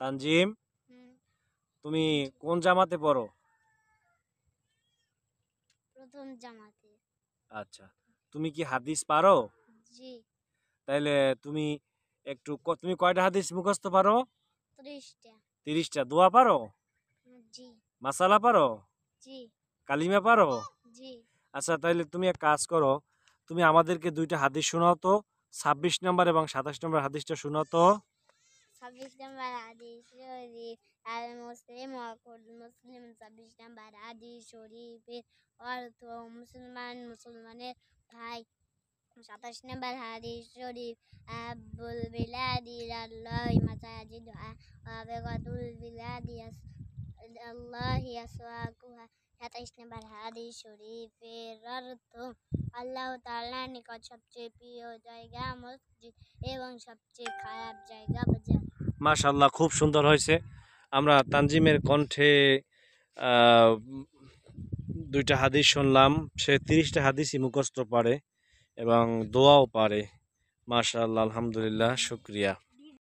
তানজিম, হুম, তুমি কোন জামাতে পড়ো? প্রথম জামাতে। আচ্ছা, তুমি কি হাদিস পারো? জি। তাইলে তুমি তুমি কয়টা হাদিস মুখস্থ পারো? 30টা। 30টা। দোয়া পারো? জি। মাসালা পারো? জি। কালিমা পারো? জি। আচ্ছা, তাইলে তুমি এক কাজ করো, তুমি আমাদেরকে দুইটা হাদিস শোনাও তো। 26 নম্বর এবং 27 নম্বর হাদিসটা শোনাও তো। 26 নাম্বার হাদিস শরীফ, আল মুসলিম ওয়াকুল মুসলিম। 26 নাম্বার হাদিস শরীফের অর্থ মুসলমানের ভাই। 27 নাম্বার হাদিস শরীফ, আব্বুল বিলাদি ইলাল্লাহি মাসাজিদুহা ওয়া বিগাতুল বিলাদি আল্লাহি আসওয়াকুহা। 27 নাম্বার হাদিস শরীফের অর্থ, আল্লাহ তাআলার নিকট সবচেয়ে প্রিয় জায়গা মসজিদ এবং সবচেয়ে খারাপ জায়গা বাজার। মাশাআল্লাহ, খুব সুন্দর হয়েছে। আমরা তানজিমের কণ্ঠে আহ, দুইটা হাদিস শুনলাম। সে 30টা হাদিসই মুখস্থ পারে এবং দোয়াও পারে। মাশাআল্লাহ, আলহামদুলিল্লাহ, শুকরিয়া।